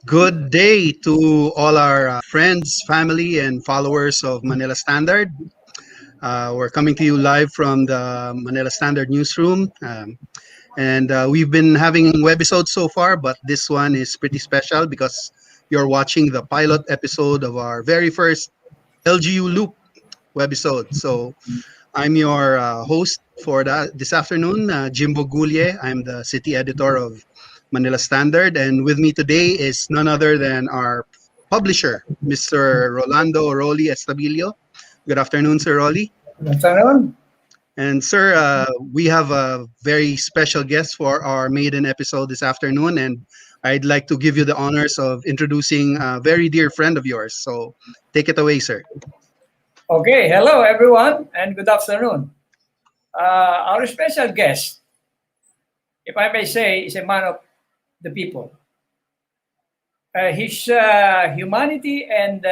Good day to all our friends, family, and followers of Manila Standard. We're coming to you live from the Manila Standard newsroom. And we've been having webisodes so far, but this one is pretty special because you're watching the pilot episode of our very first LGU Loop webisode. So I'm your host for this afternoon, Jimbo Gulle. I'm the city editor of Manila Standard, and with me today is none other than our publisher, Mr. Rolando Estabillo. Good afternoon, Sir Rolly. Good afternoon. And sir, we have a very special guest for our maiden episode this afternoon, and I'd like to give you the honors of introducing a very dear friend of yours. So take it away, sir. Okay, hello everyone and good afternoon. Our special guest, if I may say, is a man of the people. His humanity and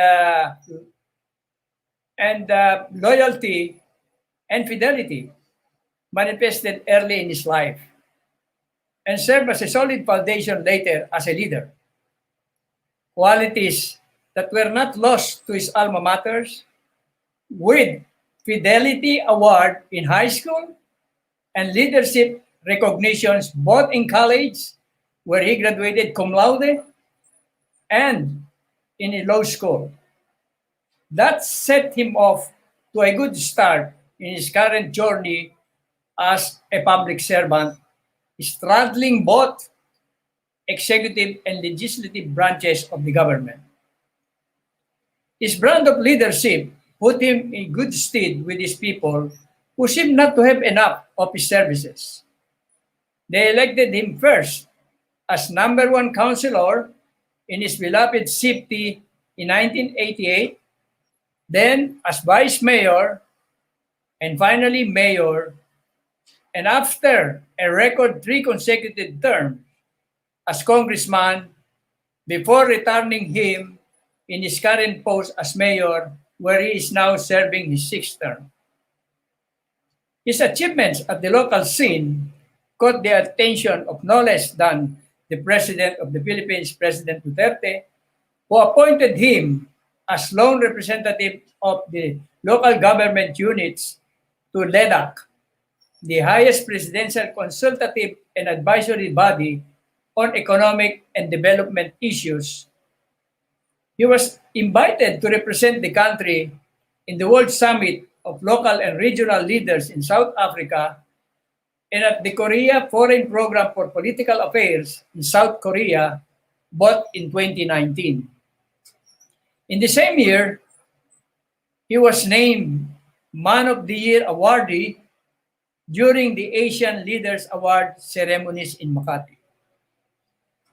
loyalty and fidelity manifested early in his life and served as a solid foundation later as a leader. Qualities that were not lost to his alma maters, with Fidelity Award in high school and leadership recognitions both in college, where he graduated cum laude, and in a law school. That set him off to a good start in his current journey as a public servant, straddling both executive and legislative branches of the government. His brand of leadership put him in good stead with his people who seemed not to have enough of his services. They elected him first as number one councilor in his beloved city in 1988, then as vice mayor, and finally mayor, and after a record 3 consecutive terms as congressman before returning him in his current post as mayor, where he is now serving his 6th term. His achievements at the local scene caught the attention of no less than the President of the Philippines, President Duterte, who appointed him as lone representative of the local government units to LEDAC, the highest presidential consultative and advisory body on economic and development issues. He was invited to represent the country in the World Summit of Local and Regional Leaders in South Africa and at the Korea Foreign Program for Political Affairs in South Korea, both in 2019. In the same year, he was named Man of the Year awardee during the Asian Leaders Award ceremonies in Makati.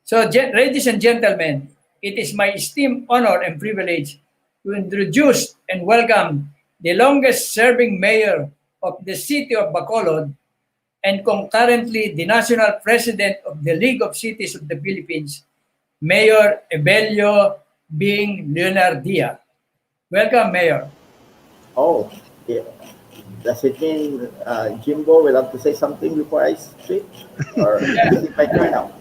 So, ladies and gentlemen, it is my esteemed honor and privilege to introduce and welcome the longest-serving mayor of the city of Bacolod and concurrently the national president of the League of Cities of the Philippines, Mayor Evelio being Leonardia. Welcome, Mayor. Oh, yeah. Does it mean Jimbo will have to say something before I speak? Or is it my turn now?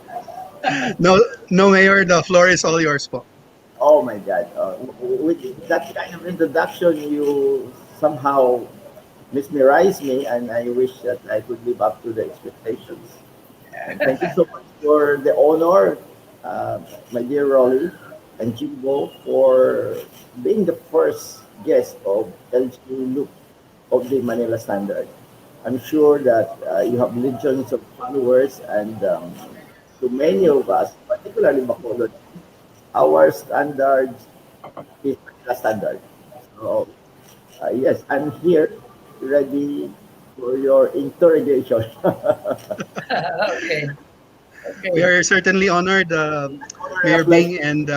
No, Mayor, the floor is all yours po. Oh my God. With that kind of introduction, you somehow mesmerized me, and I wish that I could live up to the expectations. And thank you so much for the honor, my dear Rolly and Jimbo, for being the first guest of LGU Loop of the Manila Standard. I'm sure that you have legions of followers, and to many of us, particularly Bacolod, our standard is Manila Standard. So, yes, I'm here ready for your interrogation. Okay. We are certainly honored, Mayor Bing, and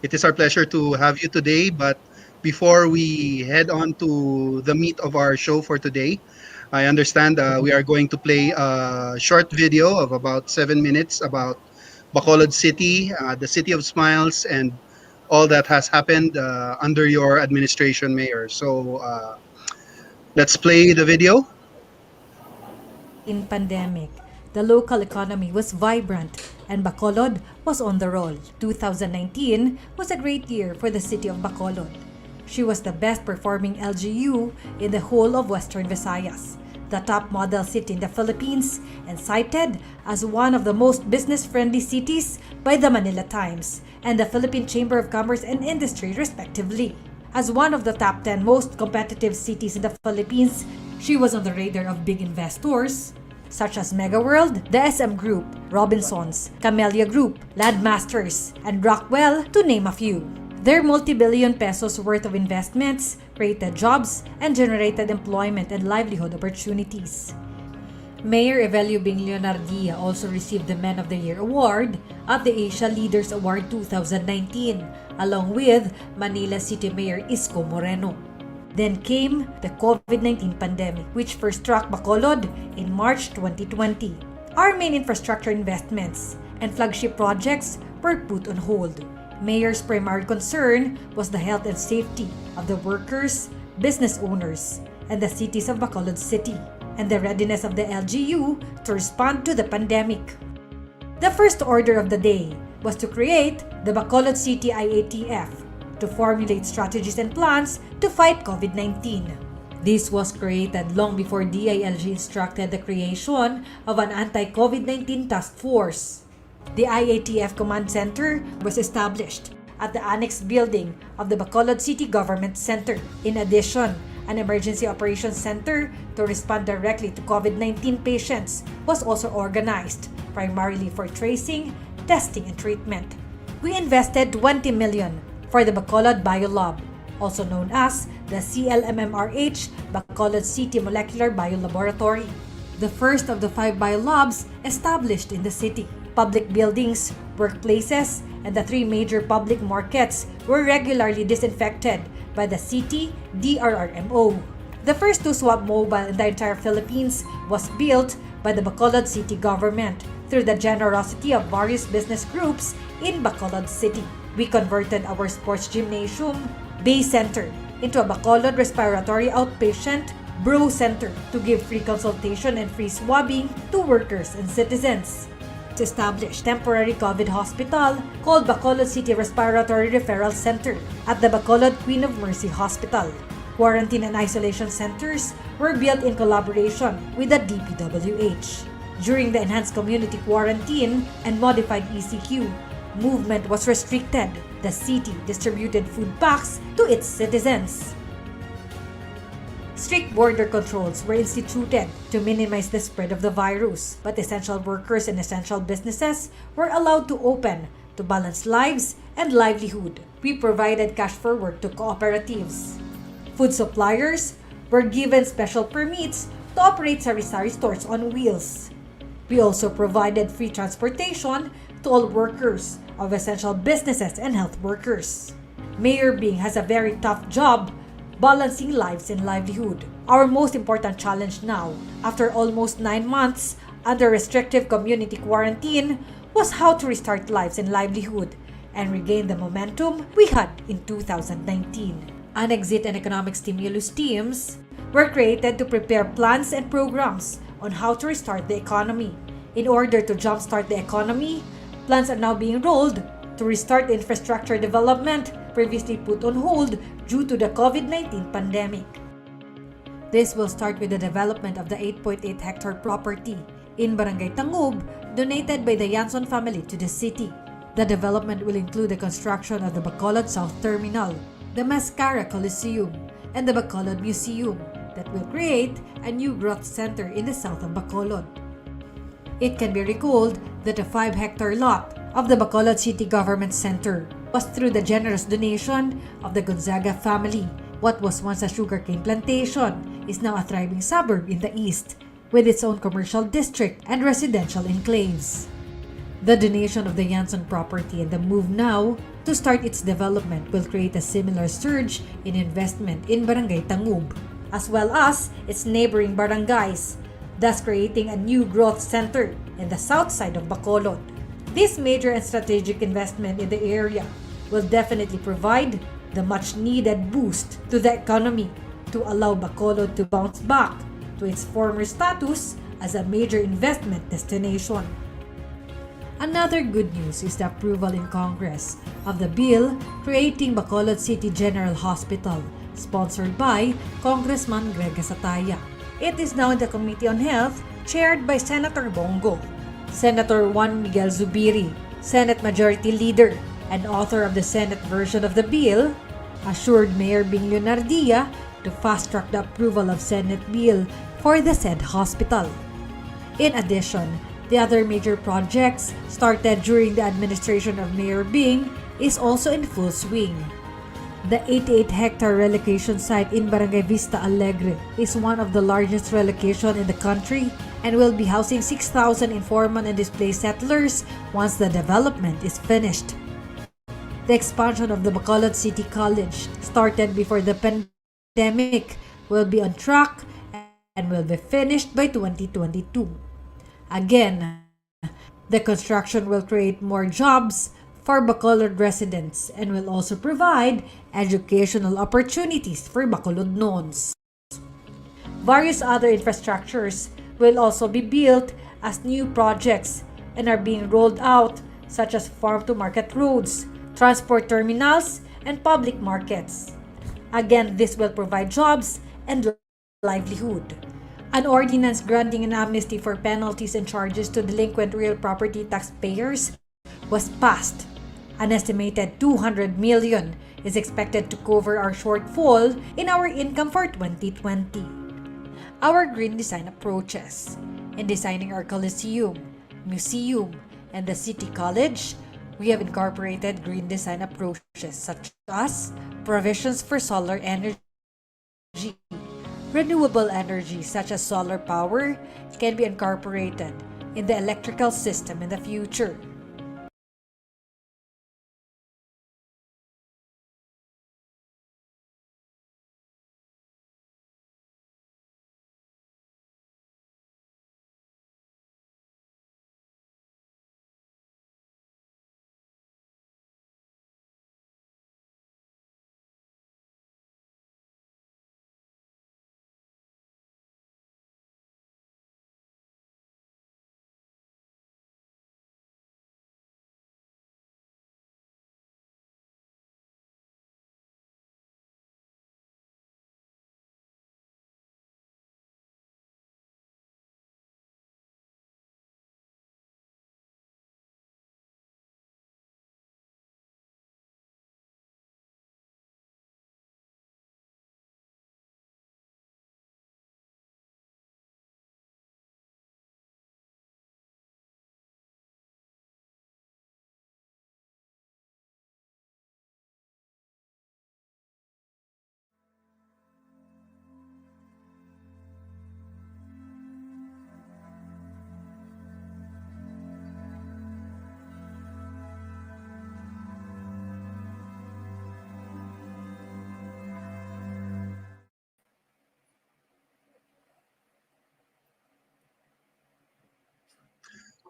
it is our pleasure to have you today. But before we head on to the meat of our show for today, I understand we are going to play a short video of about 7 minutes about Bacolod City, the City of Smiles, and all that has happened under your administration, Mayor. So let's play the video. In pandemic, the local economy was vibrant and Bacolod was on the roll. 2019 was a great year for the city of Bacolod. She was the best performing LGU in the whole of Western Visayas, the top model city in the Philippines, and cited as one of the most business-friendly cities by the Manila Times and the Philippine Chamber of Commerce and Industry respectively. As one of the top 10 most competitive cities in the Philippines, she was on the radar of big investors such as Megaworld, the SM Group, Robinsons, Camellia Group, Landmasters, and Rockwell, to name a few. Their multi-billion pesos worth of investments created jobs and generated employment and livelihood opportunities. Mayor Evelio being Leonardia also received the Man of the Year Award at the Asia Leaders Award 2019, along with Manila City Mayor Isko Moreno. Then came the COVID-19 pandemic, which first struck Bacolod in March 2020. Our main infrastructure investments and flagship projects were put on hold. Mayor's primary concern was the health and safety of the workers, business owners, and the cities of Bacolod City, and the readiness of the LGU to respond to the pandemic. The first order of the day was to create the Bacolod City IATF to formulate strategies and plans to fight COVID-19. This was created long before DILG instructed the creation of an anti-COVID-19 task force. The IATF Command Center was established at the annex building of the Bacolod City Government Center. In addition, an emergency operations center to respond directly to COVID-19 patients was also organized, primarily for tracing, testing, and treatment. We invested 20 million for the Bacolod Biolab, also known as the CLMMRH Bacolod City Molecular Biolaboratory, the first of the 5 biolabs established in the city. Public buildings, workplaces, and the 3 major public markets were regularly disinfected by the city DRRMO. The first 2 swab mobile in the entire Philippines was built by the Bacolod City government through the generosity of various business groups in Bacolod City. We converted our sports gymnasium, Bay Center, into a Bacolod Respiratory Outpatient Brew Center to give free consultation and free swabbing to workers and citizens. To establish temporary COVID hospital called Bacolod City Respiratory Referral Center at the Bacolod Queen of Mercy Hospital. Quarantine and isolation centers were built in collaboration with the DPWH. During the enhanced community quarantine and modified ECQ, movement was restricted. The city distributed food packs to its citizens. Strict border controls were instituted to minimize the spread of the virus, but essential workers and essential businesses were allowed to open to balance lives and livelihood. We provided cash for work to cooperatives. Food suppliers were given special permits to operate sari-sari stores on wheels. We also provided free transportation to all workers of essential businesses and health workers. Mayor Bing has a very tough job balancing lives and livelihood. Our most important challenge now, after almost 9 months under restrictive community quarantine, was how to restart lives and livelihood and regain the momentum we had in 2019. An exit and economic stimulus teams were created to prepare plans and programs on how to restart the economy. In order to jumpstart the economy, plans are now being rolled to restart infrastructure development previously put on hold due to the COVID-19 pandemic. This will start with the development of the 8.8 hectare property in Barangay Tangub donated by the Yanson family to the city. The development will include the construction of the Bacolod South Terminal, the Mascara Coliseum, and the Bacolod Museum that will create a new growth center in the south of Bacolod. It can be recalled that the 5-hectare lot of the Bacolod City Government Center was through the generous donation of the Gonzaga family. What was once a sugarcane plantation is now a thriving suburb in the east, with its own commercial district and residential enclaves. The donation of the Yanson property and the move now to start its development will create a similar surge in investment in Barangay Tangub, as well as its neighboring barangays, thus creating a new growth center in the south side of Bacolod. This major and strategic investment in the area will definitely provide the much-needed boost to the economy to allow Bacolod to bounce back to its former status as a major investment destination. Another good news is the approval in Congress of the bill creating Bacolod City General Hospital, sponsored by Congressman Greg Sataya. It is now in the Committee on Health, chaired by Senator Bongo. Senator Juan Miguel Zubiri, Senate Majority Leader and author of the Senate version of the bill, assured Mayor Bing Leonardia to fast-track the approval of Senate bill for the said hospital. In addition, the other major projects started during the administration of Mayor Bing is also in full swing. The 88-hectare relocation site in Barangay Vista Alegre is one of the largest relocation in the country and will be housing 6,000 informal and displaced settlers once the development is finished. The expansion of the Bacolod City College, started before the pandemic, will be on track and will be finished by 2022. Again, the construction will create more jobs for Bacolod residents and will also provide educational opportunities for Bacolod nones. Various other infrastructures will also be built as new projects and are being rolled out, such as farm-to-market roads, transport terminals, and public markets. Again, this will provide jobs and livelihood. An ordinance granting an amnesty for penalties and charges to delinquent real property taxpayers was passed. An estimated 200 million is expected to cover our shortfall in our income for 2020. Our green design approaches. In designing our Coliseum, Museum, and the City College, we have incorporated green design approaches such as provisions for solar energy. Renewable energy such as solar power can be incorporated in the electrical system in the future.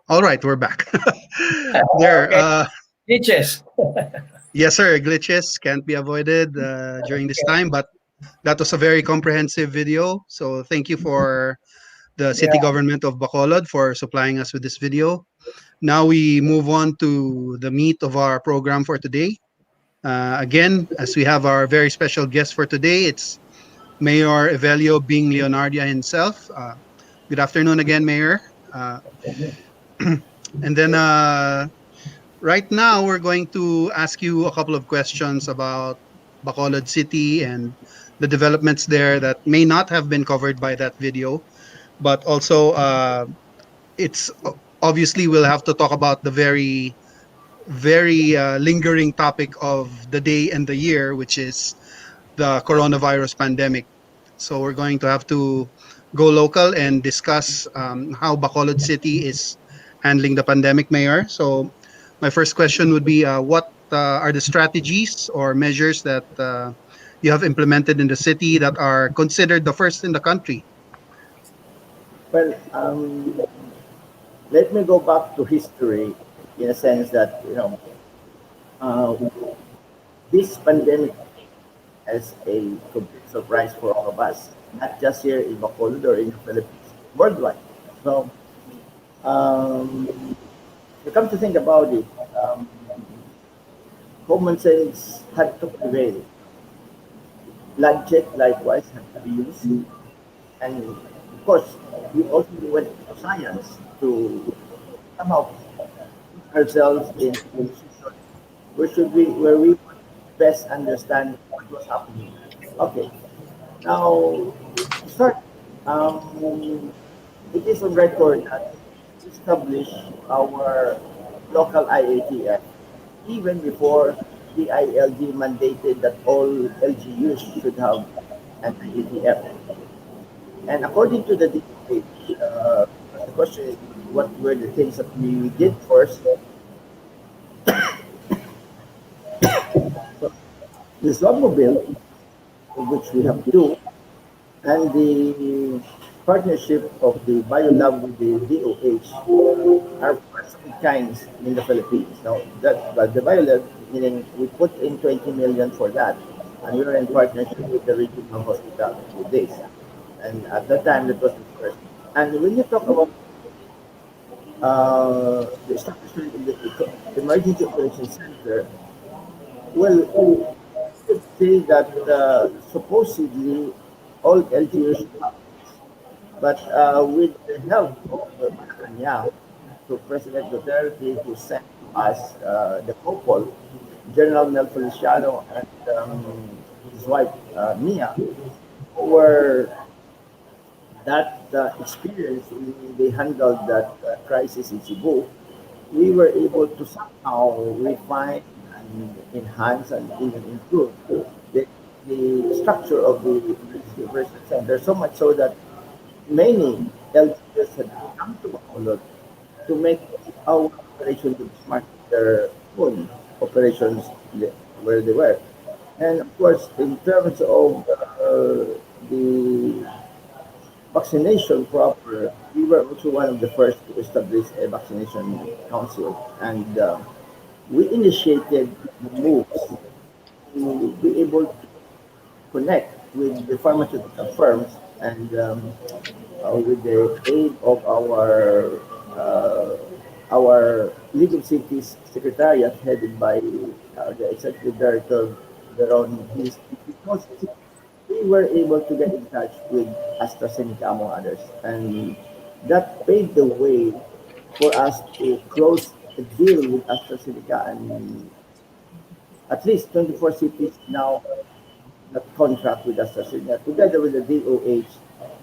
All right, we're back. there. Okay. Ditches. Yes, sir. Glitches can't be avoided during this time, but that was a very comprehensive video. So thank you for the city Yeah. government of Bacolod for supplying us with this video. Now we move on to the meat of our program for today. Again, as we have our very special guest for today, it's Mayor Evelio being Leonardia himself. Good afternoon again, Mayor. And then right now, we're going to ask you a couple of questions about Bacolod City and the developments there that may not have been covered by that video, but also it's obviously we'll have to talk about the very lingering topic of the day and the year, which is the coronavirus pandemic. So we're going to have to go local and discuss how Bacolod City is handling the pandemic, Mayor. So my first question would be, what are the strategies or measures that you have implemented in the city that are considered the first in the country? Well, let me go back to history in a sense that, uh, this pandemic as a complete surprise for all of us, not just here in Bacolod or in the Philippines, worldwide. So, um, you come to think about it, um, common sense had to prevail. Logic likewise had to be used. And of course, we also went to science to somehow put ourselves in a position where we would best understand what was happening. Okay, now to start, um, it is on record that we established our local IATF even before the ILG mandated that all LGUs should have an IATF. And according to the DOH, the question is, what were the things that we did first? So the Slumobile, which we have two, and the partnership of the BioLab with the DOH are first of its kinds in the Philippines. Now, but the BioLab, meaning we put in 20 million for that, and we were in partnership with the regional hospital with this. And at that time, that was the first. And when you talk about the establishment of the Emergency Operations Center, well, could say that supposedly all LGUs should have, but with the help of Malacanang, to President Duterte, who sent to us the couple, General Mel Feliciano and his wife Mia, who were that experience in they handled that crisis in Cebu, we were able to somehow refine and enhance and even improve the, the structure of the emergency operations center. So much so that many LGUs had come to Bacolod to make our operations smart their own operations where they were. And of course, in terms of the vaccination proper, we were also one of the first to establish a vaccination council, and we initiated the moves to be able to connect with the pharmaceutical firms and with the aid of our legal cities secretariat headed by the executive director Veron. Because we were able to get in touch with AstraZeneca among others, and that paved the way for us to close a deal with AstraZeneca, and at least 24 cities now that contract with AstraZeneca together with the DOH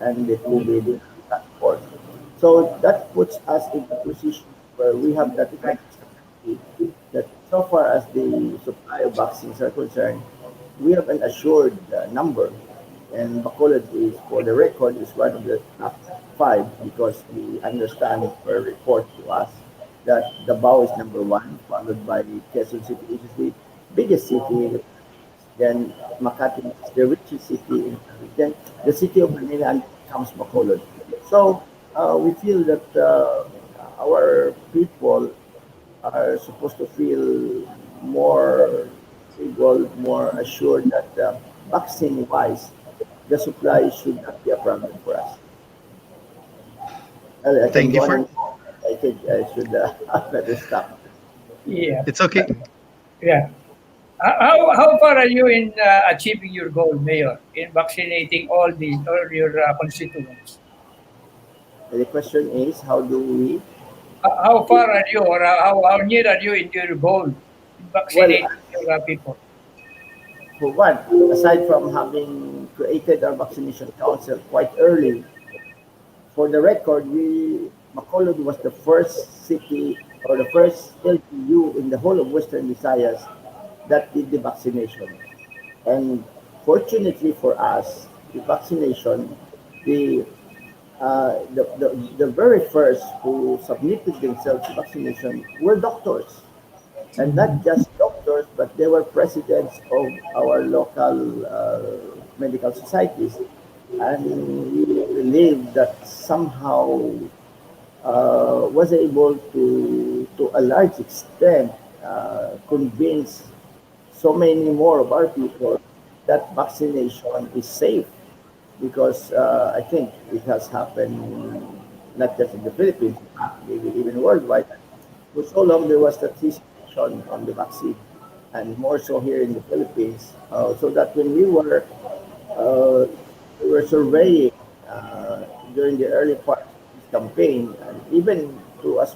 and the COVID task force. So that puts us in a position where we have that kind of stability that so far as the supply of vaccines are concerned, we have an assured number. And Bacolod is, for the record, is one of the top five because we understand per report to us that Davao is number one, followed by Quezon City, which is the biggest city. Then Makati is the richest city in the region. The city of Manila and comes Bacolod. So we feel that our people are supposed to feel more able, more assured that vaccine-wise, the supply should not be a problem for us. Well, I can Thank you go on for. and on. I think I should better stop. Yeah, It's okay. yeah. How far are you in achieving your goal, Mayor, in vaccinating all your constituents? The question is, how do we? How far are you, or how near are you in your goal in Well, vaccinating your people? for one, aside from having created our vaccination council quite early, for the record, Bacolod was the first city or the first LGU in the whole of Western Visayas that did the vaccination. And fortunately for us, the vaccination, the the very first who submitted themselves to vaccination were doctors, and not just doctors, but they were presidents of our local medical societies. And we believe that somehow was able to a large extent, convince so many more of our people that vaccination is safe because I think it has happened not just in the Philippines, maybe even worldwide. For so long, there was that hesitation on the vaccine, and more so here in the Philippines. So that when uh, we were surveying uh, during the early part of this campaign, and even to as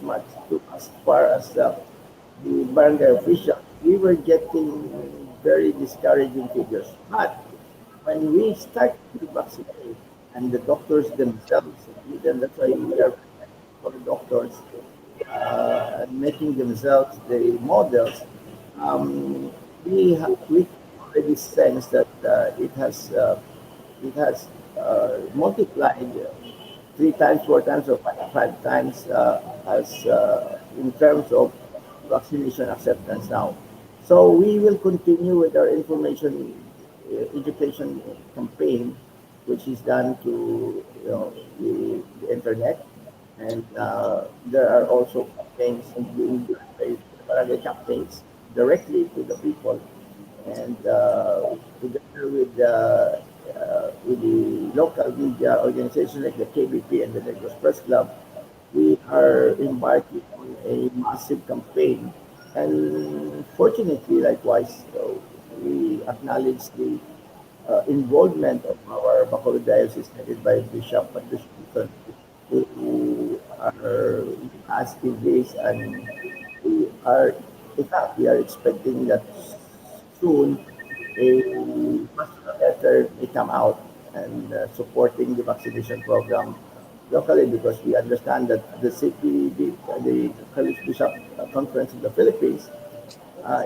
far as the barangay official, we were getting very discouraging figures. But when we start to vaccinate, and the doctors themselves, and that's why we are for the doctors and making themselves the models, we already sense that it has multiplied three times, four times, or five times as in terms of vaccination acceptance now. So we will continue with our information education campaign, which is done to the internet, and there are also campaigns being done by barangay campaigns directly to the people, and together with the local media organizations like the KBP and the Negros Press Club, we are embarking on a massive campaign. And fortunately, likewise, we acknowledge the involvement of our Bacolod Diocese headed by Bishop Patricia Wilson, who are asking this, and we are, in fact, we are expecting that soon a pastoral letter may come out and supporting the vaccination program locally, because we understand that the the College Bishop Conference of the Philippines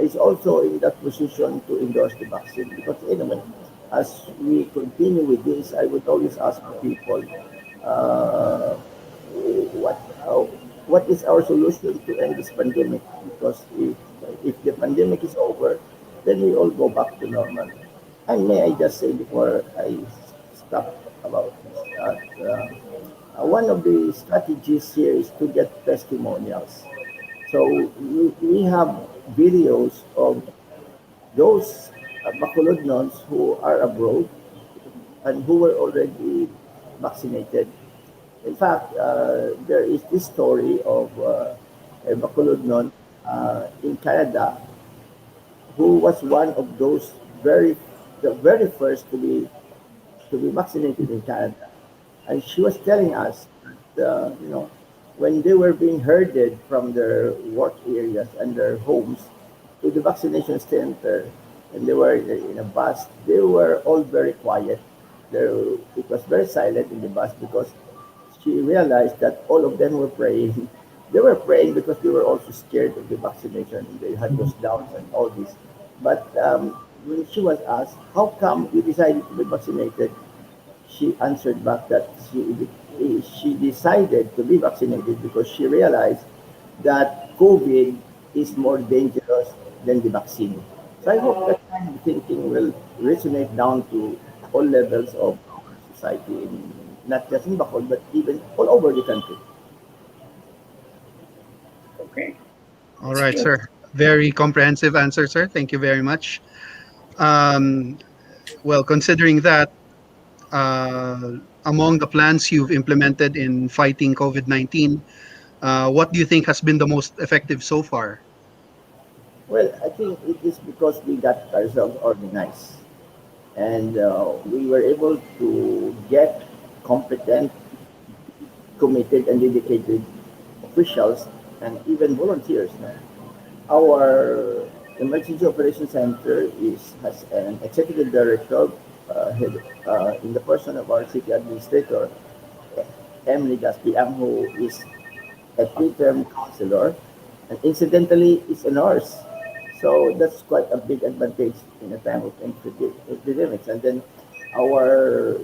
is also in that position to endorse the vaccine. Because anyway, as we continue with this, I would always ask people, uh, what how, what is our solution to end this pandemic? Because if the pandemic is over, then we all go back to normal. And may I just say before I stop about this, that one of the strategies here is to get testimonials. So we have videos of those Bacolodnons who are abroad and who were already vaccinated. In fact, there is this story of a Bacolodnon in Canada who was one of those the very first to be vaccinated in Canada. And she was telling us that, when they were being herded from their work areas and their homes to the vaccination center, and they were in a bus, they were all very quiet. There, it was very silent in the bus because she realized that all of them were praying. They were praying because they were also scared of the vaccination. They had those doubts and all this. But when she was asked, how come you decided to be vaccinated? She answered back that she decided to be vaccinated because she realized that COVID is more dangerous than the vaccine. So I hope that kind of thinking will resonate down to all levels of our society, not just in Bacol, but even all over the country. Okay, All that's right, good. sir. Very comprehensive answer, sir. Thank you very much. Um, well, considering that, uh, among the plans you've implemented in fighting COVID-19, what do you think has been the most effective so far? Well, I think it is because we got ourselves organized, and we were able to get competent, committed, and dedicated officials and even volunteers. No? Our Emergency Operations Center has an executive director in the person of our city administrator, Emily Gaspiang, who is a pre-term counselor, and incidentally is a nurse. So that's quite a big advantage in a time of epidemics. And then our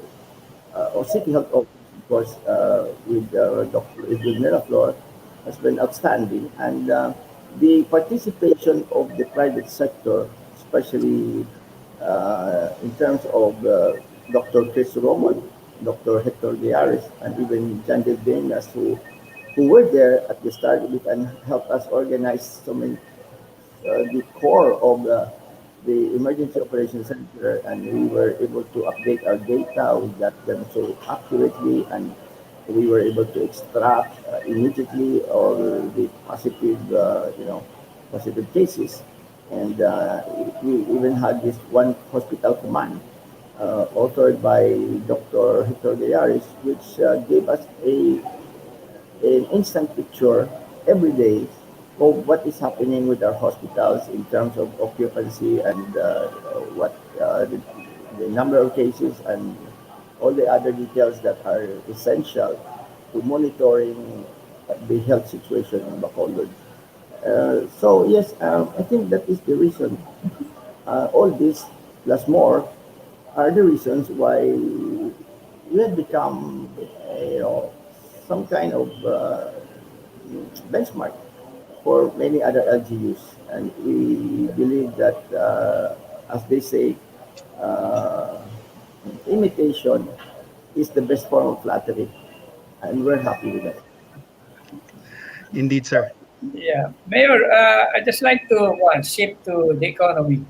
city health office, of course, with Dr. Edwin Miraflor, has been outstanding. And the participation of the private sector, especially in terms of Dr. Chris Roman, Dr. Hector Diaris, and even John De Venas, who were there at the start of it and helped us organize so many the core of the Emergency Operations Center, and we were able to update our data. We got them so accurately, and we were able to extract immediately all the positive, positive cases. And we even had this one hospital command authored by Dr. Hector Gallaris, which gave us an instant picture every day of what is happening with our hospitals in terms of occupancy and the number of cases and all the other details that are essential to monitoring the health situation in Bacolod. So yes, I think that is the reason. All this plus more are the reasons why we have become, some kind of benchmark for many other LGUs, and we believe that, as they say, uh, imitation is the best form of flattery, and we're happy with that. Indeed, sir. Yeah, Mayor, I just like to shift to the economy.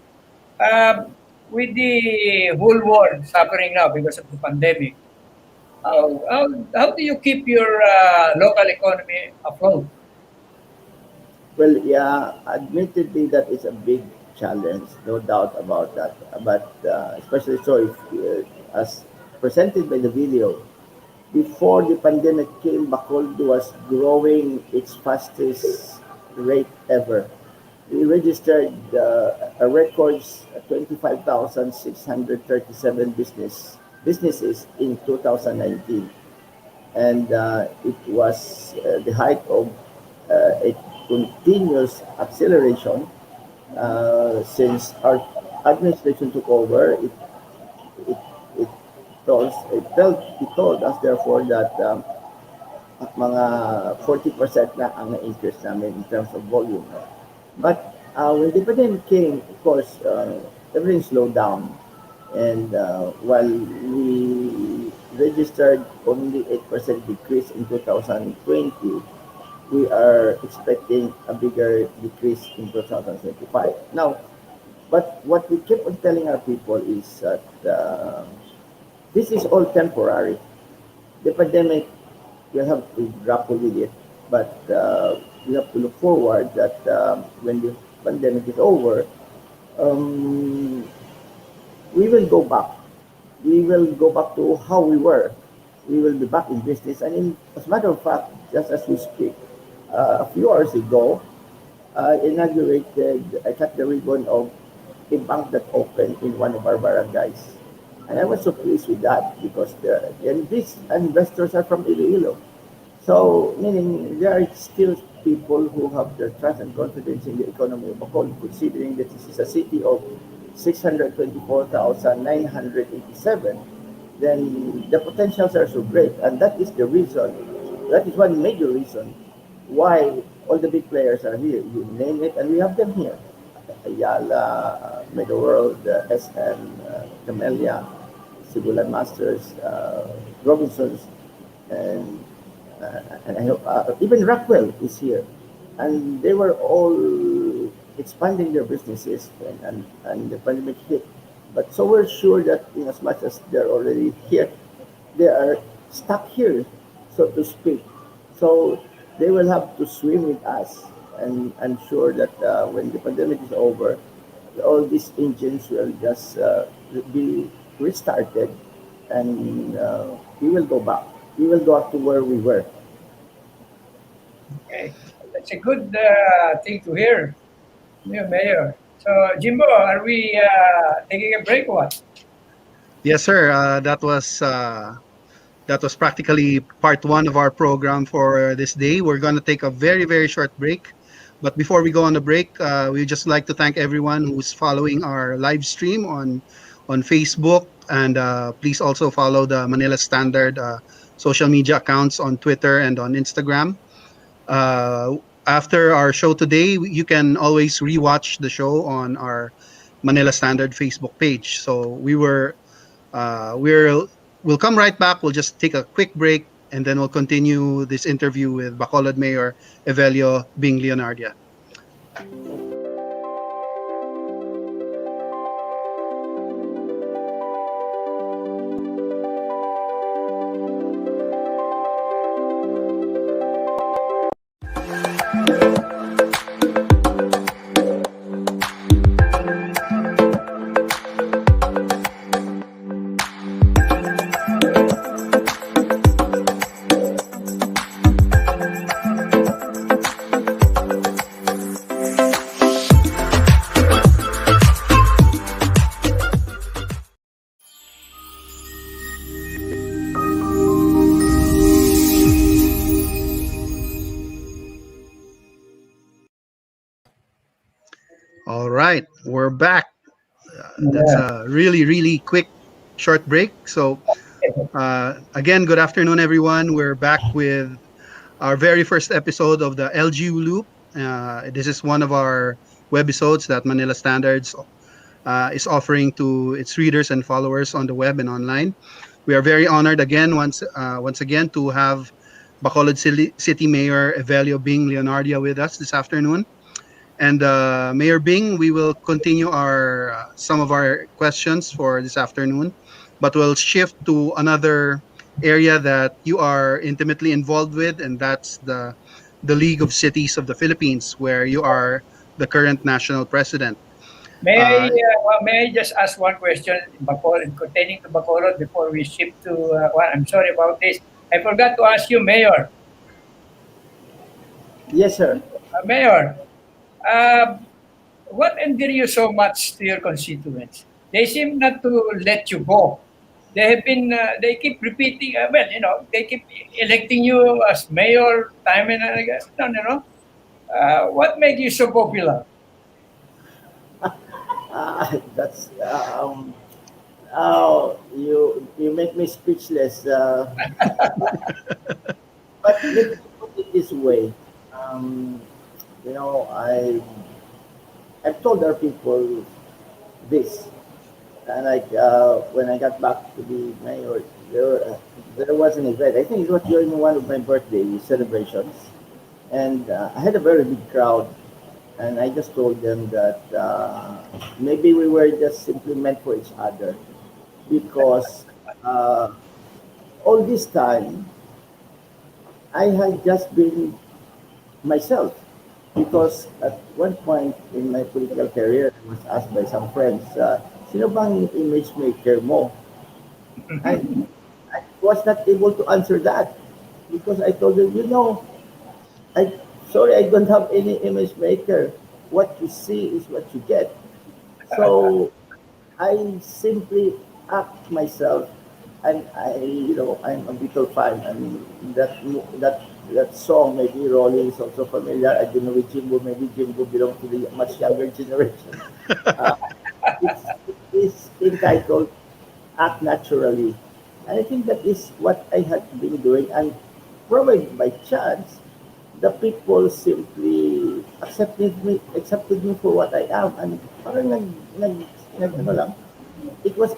With the whole world suffering now because of the pandemic, how do you keep your local economy afloat? Well, yeah, admittedly, that is a big challenge, no doubt about that. But especially so if, as presented by the video, before the pandemic came, Bacolod was growing its fastest rate ever. We registered a record 25,637 businesses in 2019, and it was the height of a continuous acceleration since our administration took over. It, it, it told us therefore that mga 40% na ang na-increase namin in terms of volume. But when the pandemic came, of course, everything slowed down. And while we registered only 8% decrease in 2020, we are expecting a bigger decrease in 2025. Now, but what we keep on telling our people is that this is all temporary. The pandemic, we'll have to grapple with it, but we have to look forward that when the pandemic is over, um, we will go back. We will go back to how we were. We will be back in business. And as a matter of fact, just as we speak, a few hours ago, I cut the ribbon of a bank that opened in one of our barangays. And I was so pleased with that because and these investors are from Iloilo. So, meaning there are still people who have their trust and confidence in the economy of Bacolod, considering that this is a city of 624,987, then the potentials are so great. And that is the reason, that is one major reason why all the big players are here. You name it, and we have them here. Ayala, Mega World, SM, Camellia, Sibulan Masters, Robinsons, and and I hope even Rockwell is here, and they were all expanding their businesses, and the pandemic hit. But so we're sure that in as much as they're already here, they are stuck here, so to speak. So they will have to swim with us, and I'm sure that when the pandemic is over, all these engines will just be restarted, and we will go back. We will go back to where we were. Okay, that's a good thing to hear, Mayor. So, Jimbo, are we taking a break or what? Yes, sir. That was practically part one of our program for this day. We're going to take a very, very short break. But before we go on the break, we just like to thank everyone who's following our live stream on Facebook. And please also follow the Manila Standard social media accounts on Twitter and on Instagram. After our show today, you can always rewatch the show on our Manila Standard Facebook page. So we'll come right back. We'll just take a quick break and then we'll continue this interview with Bacolod Mayor Evelio Bing Leonardia. All right, we're back. That's Yeah. a really, really quick, short break. So, again, good afternoon, everyone. We're back with our very first episode of the LGU Loop. This is one of our webisodes that Manila Standards is offering to its readers and followers on the web and online. We are very honored again, once again, to have Bacolod City Mayor Evelio Bing Leonardia with us this afternoon. And Mayor Bing, we will continue our some of our questions for this afternoon, but we'll shift to another area that you are intimately involved with, and that's the League of Cities of the Philippines, where you are the current national president. Uh, May I just ask one question in Bacolod, pertaining to Bacolod before we shift to, I'm sorry about this. I forgot to ask you, Mayor. Yes, sir. Mayor, uh, what endear you so much to your constituents? They seem not to let you go. They keep repeating, they keep electing you as mayor time and again. No, no, no. What made you so popular? That's oh, you make me speechless. But let me put it this way. Um, you know, I've told our people this, and like when I got back to the mayor, there was an event. I think it was during one of my birthday celebrations, and I had a very big crowd. And I just told them that maybe we were just simply meant for each other because uh, all this time I had just been myself. Because at one point in my political career, I was asked by some friends, sino bang image maker mo? I was not able to answer that because I told them, I sorry, I don't have any image maker. What you see is what you get. So I simply act myself, and I'm a Beatle fan. I mean, that song, maybe Rolling is also familiar. I don't know with Jimbo, maybe Jimbo belongs to the much younger generation. Uh, it is entitled Act Naturally. And I think that is what I had been doing. And probably by chance, the people simply accepted me for what I am. And parang ano lang, it was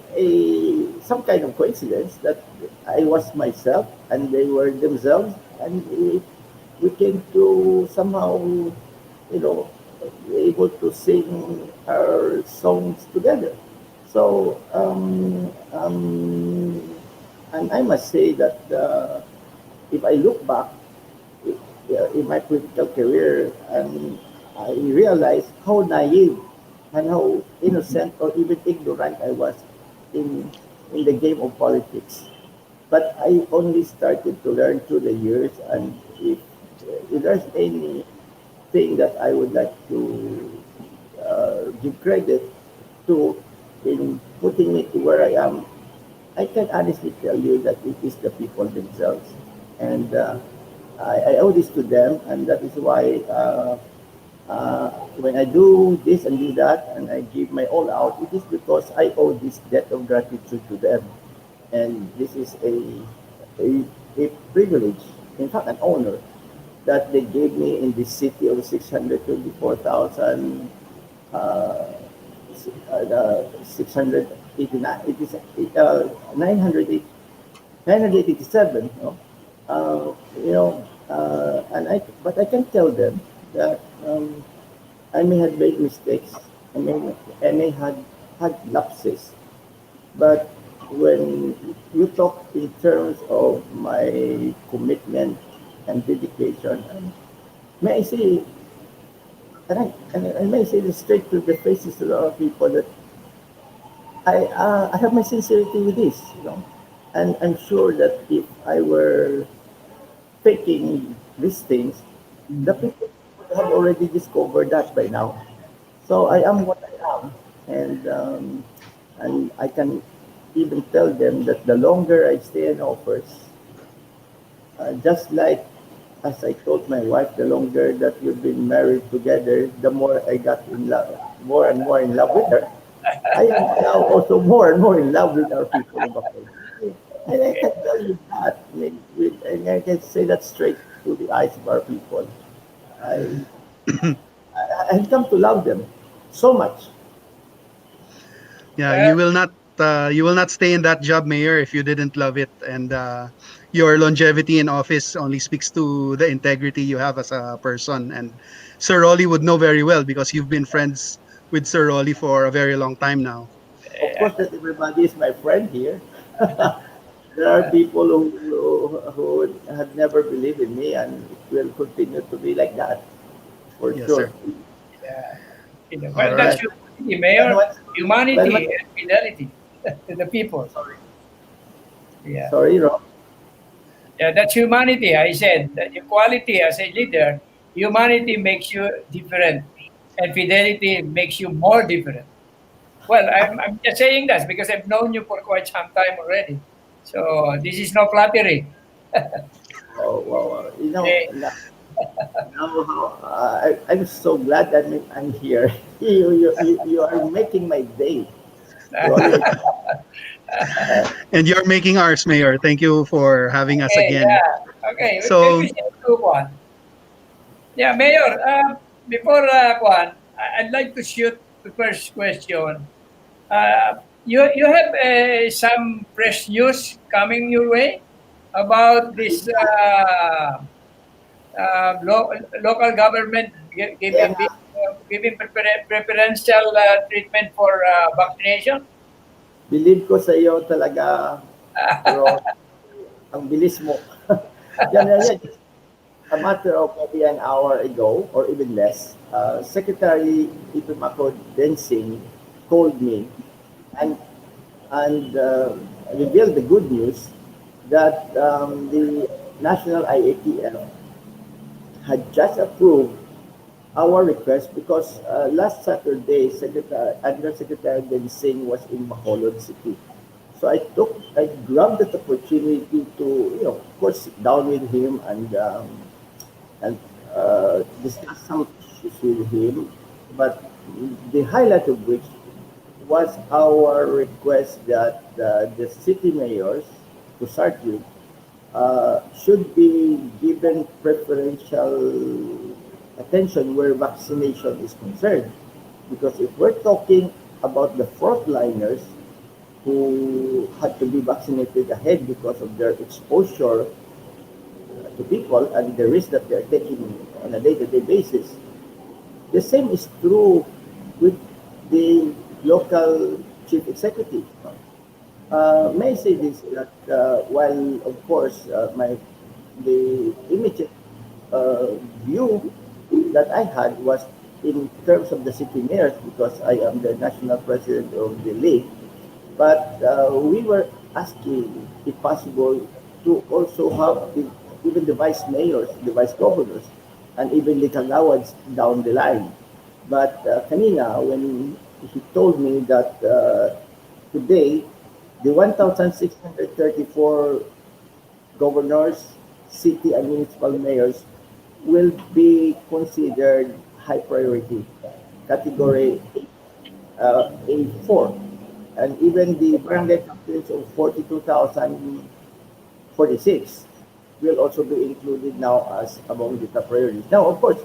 some kind of coincidence that I was myself and they were themselves, and we came to somehow, you know, be able to sing our songs together. So, and I must say that if I look back in my political career, and I realized how naive and how innocent or even ignorant I was in in the game of politics. But I only started to learn through the years, and if there's anything that I would like to give credit to in putting me to where I am, I can honestly tell you that it is the people themselves. And I owe this to them, and that is why when I do this and do that, and I give my all out, it is because I owe this debt of gratitude to them. And this is a, a privilege, in fact, an honor that they gave me in this city of 624,000, uh, 689, it is 987, but I can tell them that I may have made mistakes, I may have had lapses, but when you talk in terms of my commitment and dedication, may I say, and I may say this straight to the faces to a lot of people that I have my sincerity with this, and I'm sure that if I were faking these things, the people would have already discovered that by now. So I am what I am, and I can even tell them that the longer I stay in office, just like as I told my wife, the longer that we've been married together, the more I got in love, more and more in love with her. I am now also more and more in love with our people of Bacolod. And I can tell you that, and I can say that straight to the eyes of our people. I, I've come to love them so much. Yeah, Well, you will not stay in that job, Mayor, if you didn't love it. And your longevity in office only speaks to the integrity you have as a person. And Sir Rolly would know very well because you've been friends with Sir Rolly for a very long time now. Of course, that everybody is my friend here. There are people who had never believed in me, and it will continue to be like that for Yes, sure. sir. well, All that's right. humanity, When, Mayor. when, when my, Humanity and fidelity to the people. sorry, Yeah. sorry, Rob. Yeah, that's humanity. I said that your quality as a leader, humanity makes you different, and fidelity makes you more different. Well, I'm just saying that because I've known you for quite some time already. So this is no flattery. Oh, well, Okay. now I'm so glad that I'm here. You are making my day. You always, uh, And you're making ours, Mayor. Thank you for having us Okay, again. yeah. Okay, can So, we shift to one? Yeah, Mayor, before Kwan, I'd like to shoot the first question. You have some fresh news coming your way about this local government yeah, preferential treatment for vaccination. believe ko sa iyo talaga, Ron. Ang bilis mo. Yan. Just a matter of maybe an hour ago or even less, Secretary Ipimako Densing called me and and revealed the good news that the National IATF had just approved our request because last Saturday, Undersecretary Densing was in Bacolod City. So I grabbed that opportunity to, of course, sit down with him and discuss some issues with him. But the highlight of which was our request that the city mayors, to start with, should be given preferential attention where vaccination is concerned. Because if we're talking about the frontliners who had to be vaccinated ahead because of their exposure to people and the risk that they're taking on a day-to-day basis, the same is true with the local chief executive. May I say this that while of course the immediate view that I had was in terms of the city mayors because I am the national president of the league, but we were asking, if possible, to also have even the vice mayors, the vice governors, and even the kagawads down the line. But kanina, when he told me that today, the 1,634 governors, city and municipal mayors will be considered high priority, category A4. And even the barangay captains of 42,046 will also be included now as among the top priorities. Now, of course,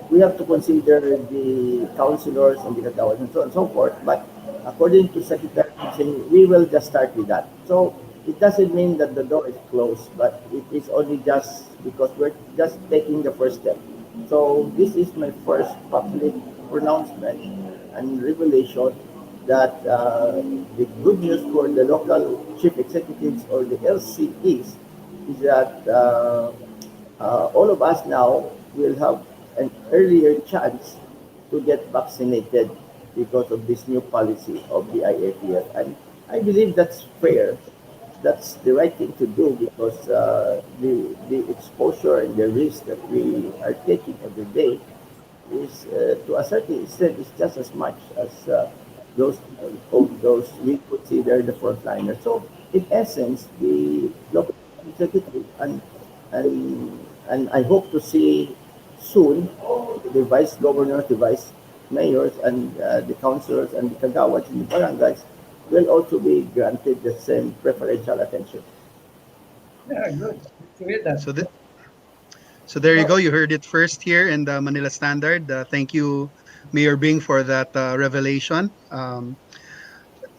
we have to consider the councilors and the kagawas and so on and so forth, but according to Secretary Kitchen, we will just start with that. So it doesn't mean that the door is closed, but it is only just because we're just taking the first step. So this is my first public pronouncement and revelation that the good news for the local chief executives or the LCEs is that all of us now will have an earlier chance to get vaccinated because of this new policy of the IATF. And I believe that's fair. That's the right thing to do because the exposure and the risk that we are taking every day is to a certain extent is just as much as those of those we consider the frontliners. So in essence, the local executive and And I hope to see soon the vice governors, the vice mayors, and the councillors and the kagawats in the barangays will also be granted the same preferential attention. Yeah, good. Good to hear that. So so there you go. You heard it first here in the Manila Standard. Thank you, Mayor Bing, for that revelation.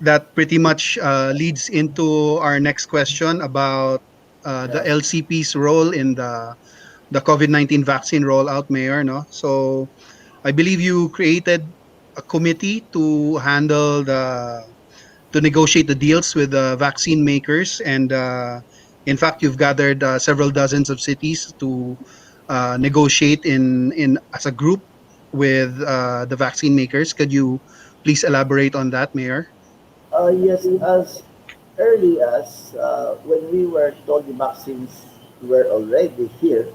That pretty much leads into our next question about the Yes. LCP's role in the COVID-19 vaccine rollout, Mayor. No, so I believe you created a committee to handle to negotiate the deals with the vaccine makers, and in fact, you've gathered several dozens of cities to negotiate in as a group with the vaccine makers. Could you please elaborate on that, Mayor? Yes, as early as when we were told the vaccines were already here,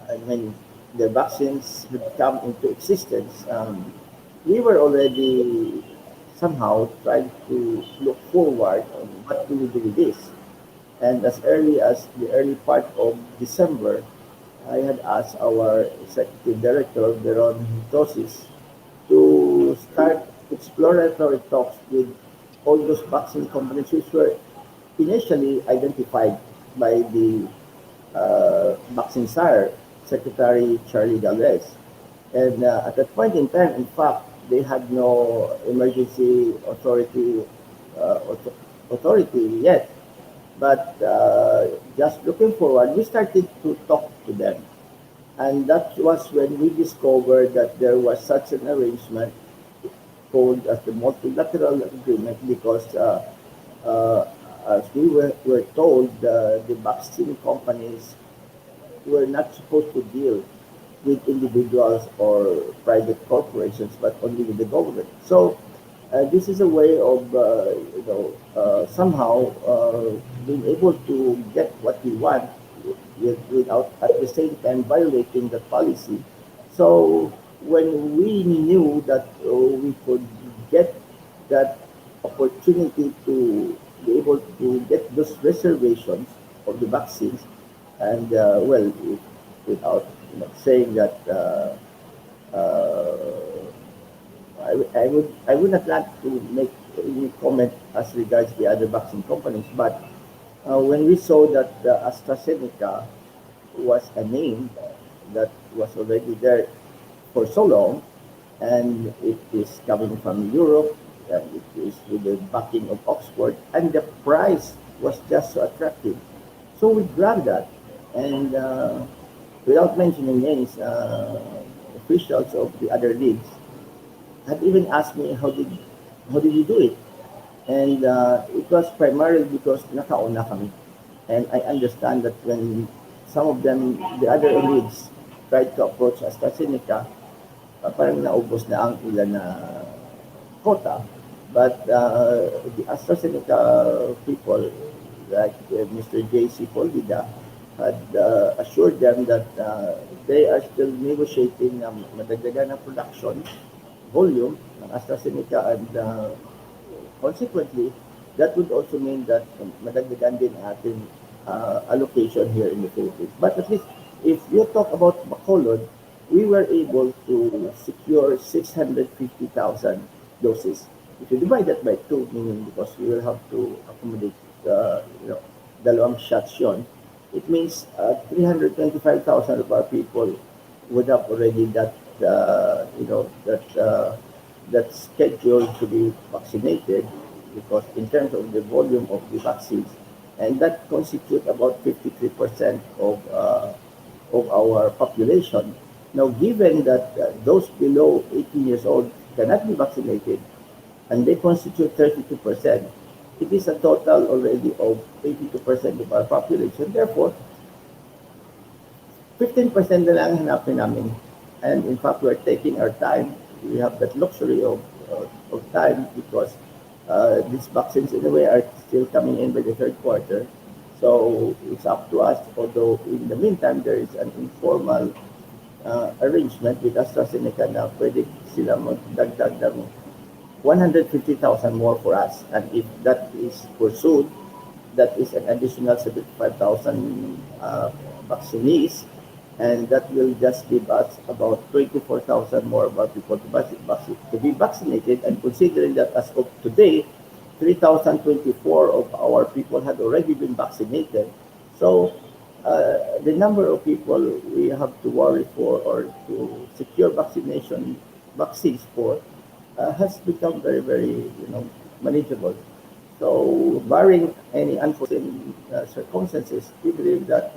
and when the vaccines would come into existence, we were already somehow trying to look forward on what do we do with this. And as early as the early part of December, I had asked our executive director, Veron Tosis, to start exploratory talks with all those vaccine companies which were initially identified by the vaccine SAR, Secretary Charlie Galvez. And at that point in time, in fact, they had no emergency authority yet. But just looking forward, we started to talk to them. And that was when we discovered that there was such an arrangement called as the multilateral agreement because uh, as were told, the vaccine companies were not supposed to deal with individuals or private corporations, but only with the government. So this is a way of somehow being able to get what we want without at the same time violating the policy. So when we knew that we could get that opportunity to be able to get those reservations of the vaccines, and without saying that uh, I would not like to make any comment as regards the other vaccine companies, but when we saw that AstraZeneca was a name that was already there for so long, and it is coming from Europe, and it is with the backing of Oxford, and the price was just so attractive. So we grabbed that, and without mentioning names, officials of the other leagues had even asked me how did you do it, and it was primarily because nakauna kami, and I understand that when some of them, the other leagues, tried to approach AstraZeneca, parang naubos na ang ilan na quota. But the AstraZeneca people, like Mr. J.C. Polvida, had assured them that they are still negotiating madagdagan ng production volume ng AstraZeneca, and consequently, that would also mean that madagdagan din ating allocation here in the Philippines. But at least, if you talk about Bacolod, we were able to secure 650,000 doses. If you divide that by two, meaning because we will have to accommodate, dalawang shots yun, it means 325,000 of our people would have already that's scheduled to be vaccinated, because in terms of the volume of the vaccines, and that constitutes about 53% of our population. Now, given that those below 18 years old cannot be vaccinated, and they constitute 32%, it is a total already of 82% of our population. Therefore, 15% na lang hanapin namin. And in fact, we're taking our time. We have that luxury of time because these vaccines, in a way, are still coming in by the third quarter. So it's up to us, although in the meantime, there is an informal arrangement with AstraZeneca na pwede sila magdagdag ng 150,000 more for us. And if that is pursued, that is an additional 75,000 vaccinees and that will just give us about 24,000 more about people to be vaccinated. And considering that as of today, 3,024 of our people had already been vaccinated. So the number of people we have to worry for or to secure vaccines for has become very, very, manageable. So, barring any unforeseen circumstances, we believe that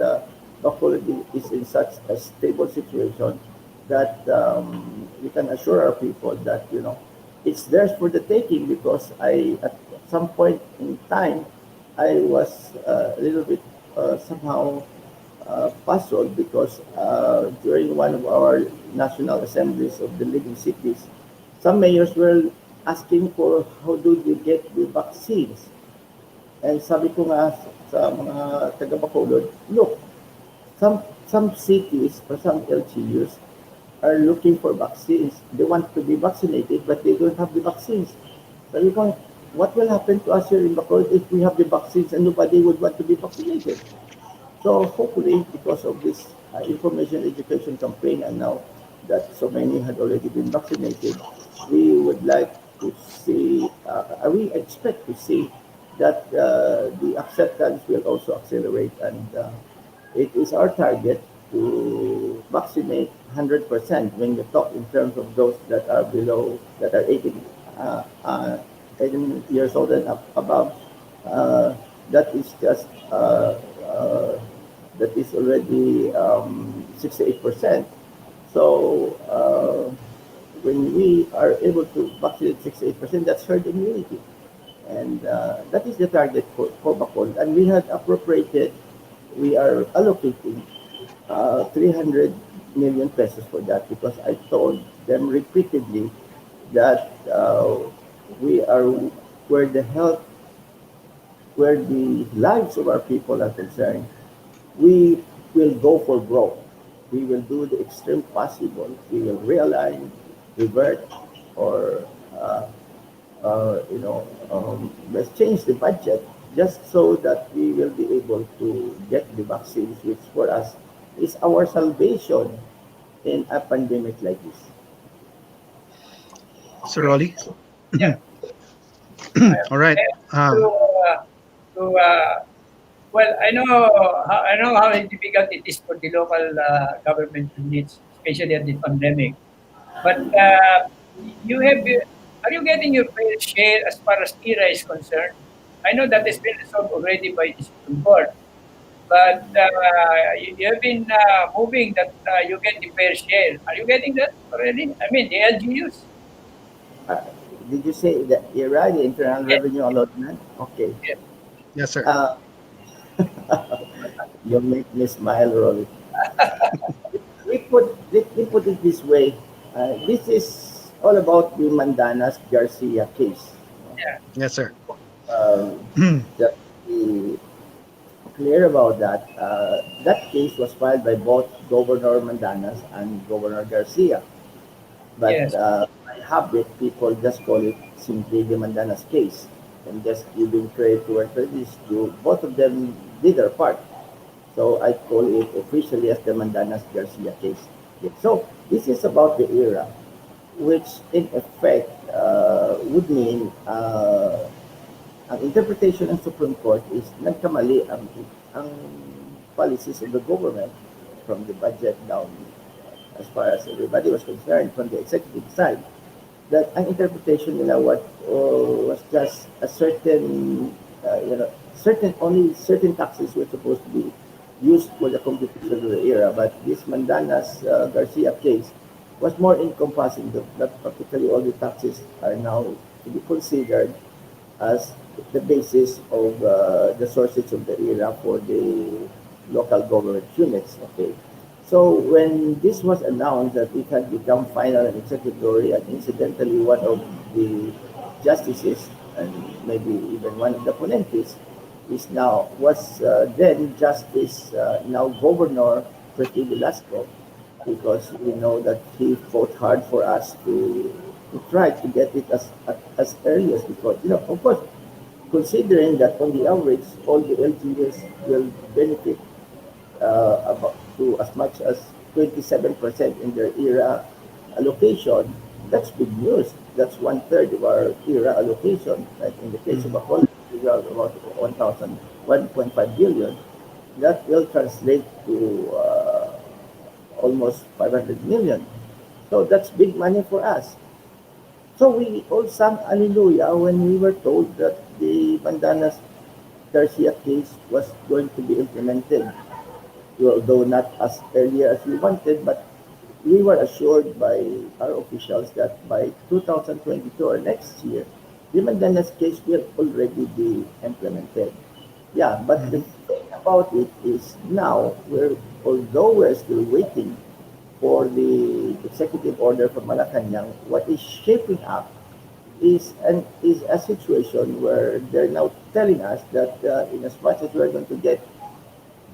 Bacolod is in such a stable situation that we can assure our people that it's theirs for the taking. Because at some point in time I was a little bit somehow puzzled because during one of our national assemblies of the leading cities, some mayors were asking for how do they get the vaccines. And sabi ko nga sa mga taga Bacolod, look, some cities or some LGUs are looking for vaccines. They want to be vaccinated, but they don't have the vaccines. Sabi ko, what will happen to us here in Bacolod if we have the vaccines and nobody would want to be vaccinated? So hopefully, because of this information education campaign, and now that so many had already been vaccinated, we would like to see, we expect to see that the acceptance will also accelerate, and it is our target to vaccinate 100% when you talk in terms of those that are below, that are 18 years old and above. Uh, that is just that is already 68%. So when we are able to vaccinate 68%, that's herd immunity. And that is the target for Bacolod. And we are allocating 300 million pesos for that, because I told them repeatedly that we are where the health, where the lives of our people are concerned. We will go for growth. We will do the extreme possible. We will realign, revert, or let's change the budget just so that we will be able to get the vaccines, which for us is our salvation in a pandemic like this. Sir Rolly. Yeah. All right. To, to well, I know how difficult it is for the local government units, especially at the pandemic. But you have, are you getting your fair share as far as ERA is concerned? I know that has been resolved already by the Supreme Court, but you have been moving that you get the fair share. Are you getting that already? I mean, the LGUs. Uh, did you say that ERA, the Internal Yes, Revenue Allotment? Okay. yes. Yes, sir. Uh, you make me smile, Rolly. We put it this way. This is all about the Mandanas Garcia case. Yeah. Yes, sir. Um, just to be clear about that, that case was filed by both Governor Mandanas and Governor Garcia. But Yes. by habit, people just call it simply the Mandanas case. And just giving credit to where credit is due, both of them did their part. So I call it officially as the Mandanas Garcia case. Okay. So this is about the era, which in effect would mean ang interpretation ng Supreme Court is nagkamali ang policies of the government from the budget down as far as everybody was concerned from the executive side, that ang interpretation nila was just a certain only certain taxes were supposed to be used for the computation of the era, but this Mandanas Garcia case was more encompassing that practically all the taxes are now to be considered as the basis of the sources of the era for the local government units. Okay. So when this was announced that it had become final and executory, and incidentally one of the justices and maybe even one of the ponentes was then Justice now Governor Pretty Velasco, because we know that he fought hard for us to try to get it as early as, because of course, considering that on the average all the LGUs will benefit about to as much as 27% in their era allocation, that's big news. That's one third of our era allocation. Like in the case of Mhm. Bacolod, we have about 1.5 billion. That will translate to almost 500 million. So that's big money for us. So we all sang Hallelujah when we were told that the Bandanas Garcia case was going to be implemented, although not as early as we wanted, but we were assured by our officials that by 2022 or next year, the Mandanas case will already be implemented. Yeah, but the Mhm. thing about it is now, although we're still waiting for the executive order from Malacanang, what is shaping up is a situation where they're now telling us that in as much as we're going to get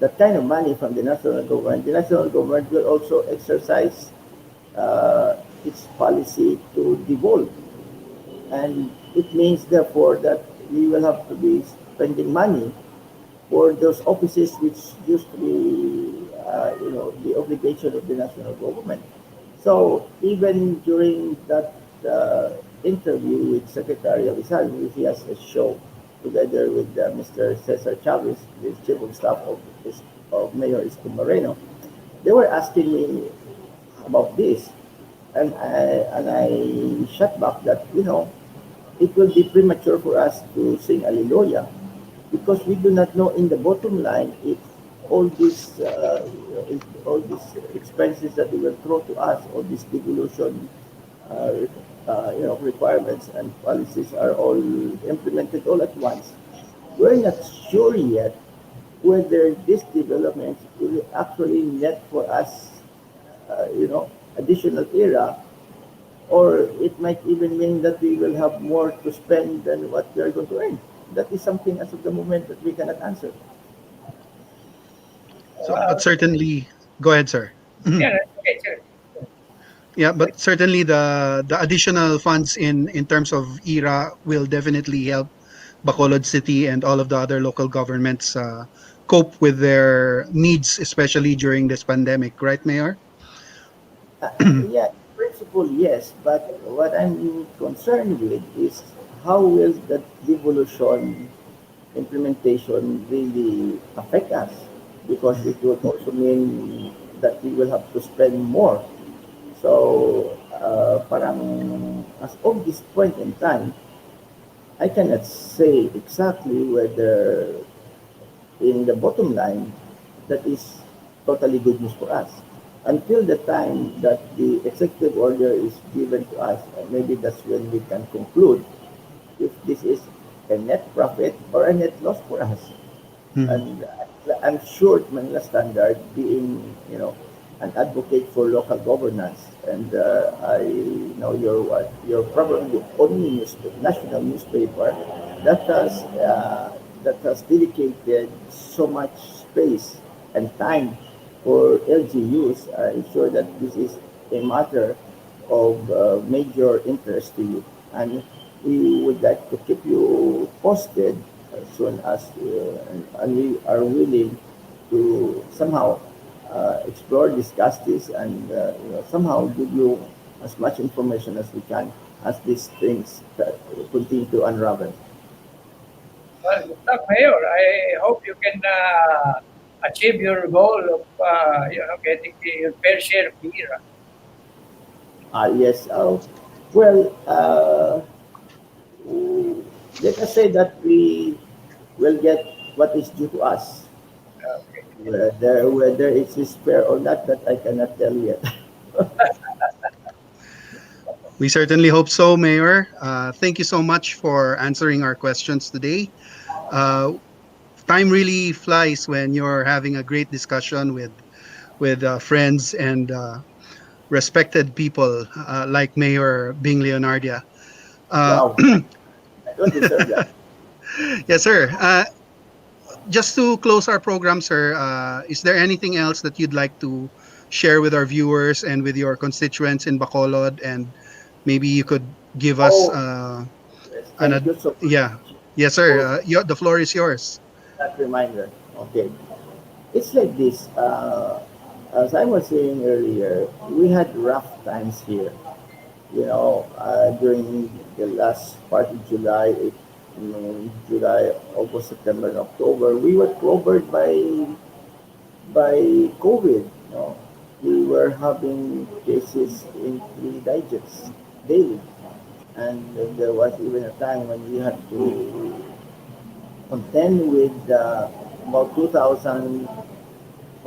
that kind of money from the national government will also exercise its policy to devolve. And it means, therefore, that we will have to be spending money for those offices which used to be, the obligation of the national government. So even during that interview with Secretary Rizal, which he has a show together with Mr. Cesar Chavez, the chief of staff of Mayor Isko Moreno, they were asking me about this, and I shut back that it will be premature for us to sing Alleluia because we do not know in the bottom line if all these all these expenses that they will throw to us, all these devolution uh, requirements and policies are all implemented all at once. We're not sure yet whether these developments will actually net for us, additional era, or it might even mean that we will have more to spend than what we are going to earn. That is something as of the moment that we cannot answer. So, but certainly, go ahead, sir. Yeah, okay, sir. Yeah, but certainly the additional funds in terms of ERA will definitely help Bacolod City and all of the other local governments cope with their needs, especially during this pandemic, right, Mayor? Yeah, in principle, yes, but what I'm concerned with is how will the devolution implementation really affect us? Because it would also mean that we will have to spend more. So, parang as of this point in time, I cannot say exactly whether in the bottom line that is totally good news for us. Until the time that the executive order is given to us, maybe that's when we can conclude if this is a net profit or a net loss for us. Mhm. And I'm sure Manila Standard, being an advocate for local governance, and I know you're probably the only national newspaper that has dedicated so much space and time for LGUs. I'm sure that this is a matter of major interest to you, and we would like to keep you posted as soon as and we are willing to somehow explore, discuss this, and somehow give you as much information as we can as these things continue to unravel. Well, good luck, Mayor. I hope you can achieve your goal of getting the fair share of the era. Yes. Well, let us say that we will get what is due to us. Okay. Whether it is fair or not, that I cannot tell yet. We certainly hope so, Mayor. Thank you so much for answering our questions today. Uh, Time really flies when you're having a great discussion with friends and respected people like Mayor Bing Leonardia. Uh, Wow, I don't deserve that. yes, sir. Just to close our program, sir, is there anything else that you'd like to share with our viewers and with your constituents in Bacolod? And maybe you could give us Oh, yes, an thank you so yeah, much yes, sir. for The floor is yours. that reminder. Okay, it's like this. as I was saying earlier, we had rough times here. During the last part of July, July, August, September, and October, we were covered by COVID. We were having cases in 3 digits daily, and there was even a time when we had to contend with about 2,000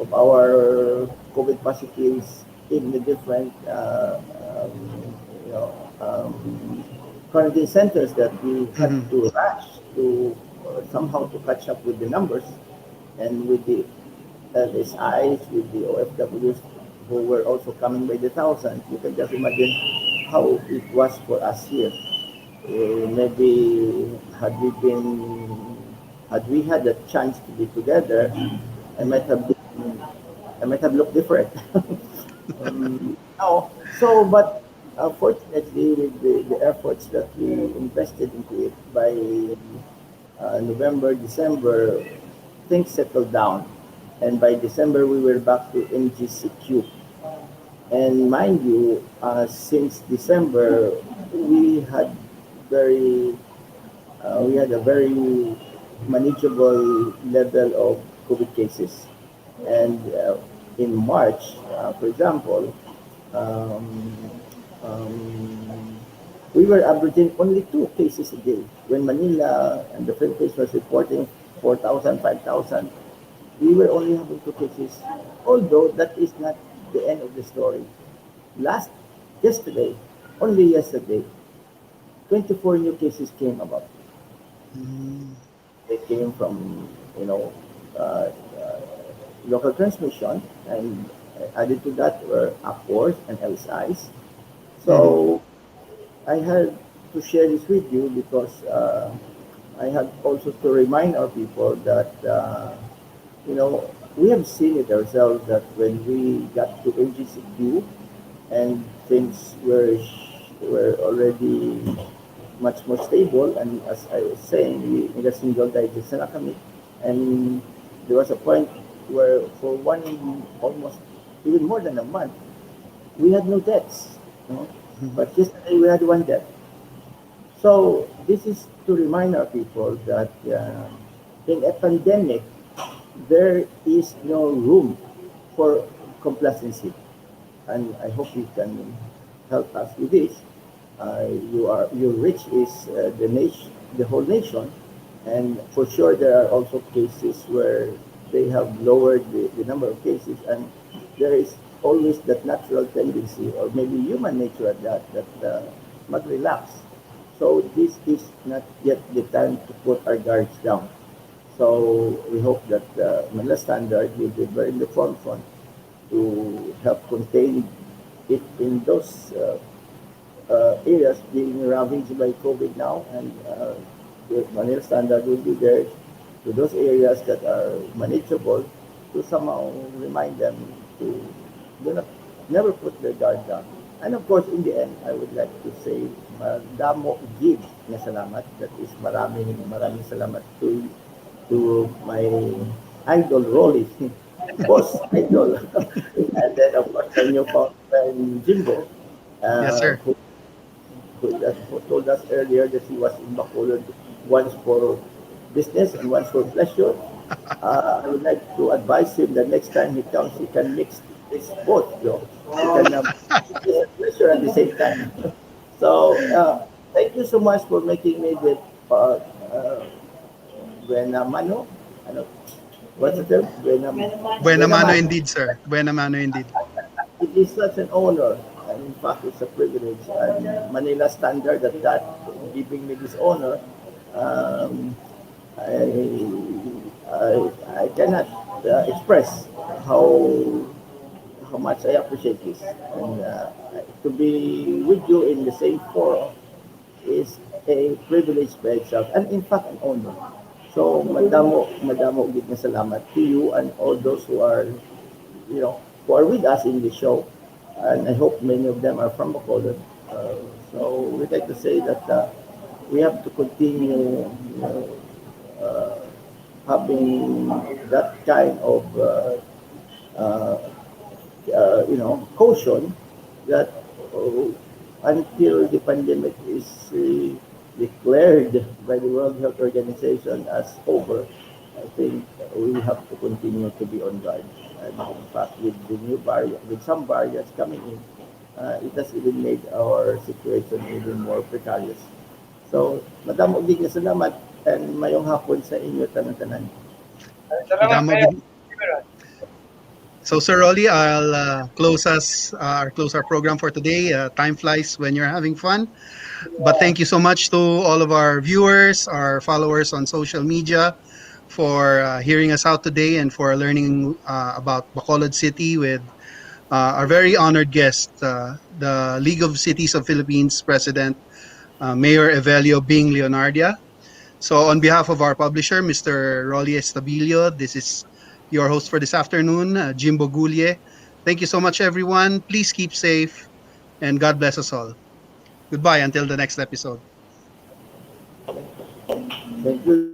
of our COVID positives in the different you know, quarantine centers that we had Mhm. to rush to somehow to catch up with the numbers, and with the LSIs, with the OFWs who were also coming by the thousands. You can just imagine how it was for us here. Maybe had we had a chance to be together, I might have been, I might have looked different. No, so but fortunately, with the efforts that we invested into it by November, December, things settled down, and by December we were back to MGCQ. And mind you, since December, we had very we had a very manageable level of COVID cases. And in March, for example, um, um, we were averaging only 2 cases a day. When Manila and the Philippines was reporting 4,000, 5,000, we were only having 2 cases. Although that is not the end of the story. Last Yesterday, only yesterday, 24 new cases came about. Mm. They came from uh, uh, local transmission, and added to that were upwards and LSIs. Mhm. So I had to share this with you because I had also to remind our people that we have seen it ourselves that when we got to MGCQ and things were already much more stable. And as I was saying, we nag-single digits na kami. And there was a point where for almost even more than a month, we had no debts. Mhm. But yesterday we had one debt. So this is to remind our people that in a pandemic, there is no room for complacency. And I hope you can help us with this. Your rich is the whole nation, and for sure there are also cases where they have lowered the number of cases, and there is always that natural tendency, or maybe human nature at that mag-relax. So this is not yet the time to put our guards down. So we hope that Manila Standard will be very in the forefront to help contain it in those areas being ravaged by COVID now, and the Manila Standard will be there to those areas that are manageable to somehow remind them to do not never put their guard down. And of course, in the end, I would like to say, damo give na salamat. That is maraming maraming salamat to my idol Rolly, boss idol, and then of course my newfound friend Jimbo, Yes, sir. who who told us earlier that he was in Bacolod once for business and once for pleasure. I would like to advise him that next time he comes, he can mix this both. He can have business and pleasure at the same time. So thank you so much for making me the buena mano. Ano, what's the term? Buena Buena mano mano. indeed, sir. Buena mano indeed. It is such an honor, and in fact, it's a privilege. And Manila Standard at that, giving me this honor, um, I, I cannot express how how much I appreciate this. And to be with you in the same forum is a privilege by itself, and in fact, an honor. So, madamo, gid na salamat to you and all those who are with us in the show, and I hope many of them are from Bacolod. So we'd like to say that we have to continue having that kind of uh, caution that uh, until the pandemic is declared by the World Health Organization as over, I think we have to continue to be on guard. And in fact, with the new variant, with some variants coming in, it has even made our situation even more precarious. So, Madam Obig, salamat and mayong hapon sa inyo tanan-tanan. Salamat Madam kayo. Obig- So, Sir Rolly, I'll close our program for today. Time flies when you're having fun. But thank you so much to all of our viewers, our followers on social media, for hearing us out today and for learning about Bacolod City with our very honored guest, the League of Cities of Philippines President, Mayor Evelio Bing Leonardia. So, on behalf of our publisher, Mr. Rolly Estabillo, this is your host for this afternoon, Jimbo Gulle. Thank you so much, everyone. Please keep safe and God bless us all. Goodbye until the next episode. Thank you.